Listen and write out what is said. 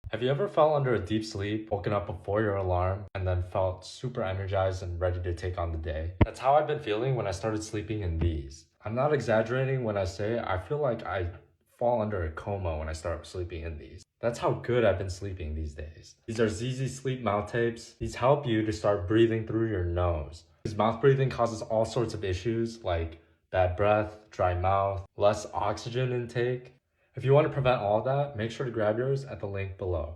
Have you ever fell under a deep sleep, woken up before your alarm, and then felt super energized and ready to take on the day? That's how I've been feeling when I started sleeping in these. I'm not exaggerating when I say I feel like I fall under a coma when I start sleeping in these. That's how good I've been sleeping these days. These are ZZ Sleep mouth tapes. These help you to start breathing through your nose. Because mouth breathing causes all sorts of issues like bad breath, dry mouth, less oxygen intake. If you want to prevent all of that, make sure to grab yours at the link below.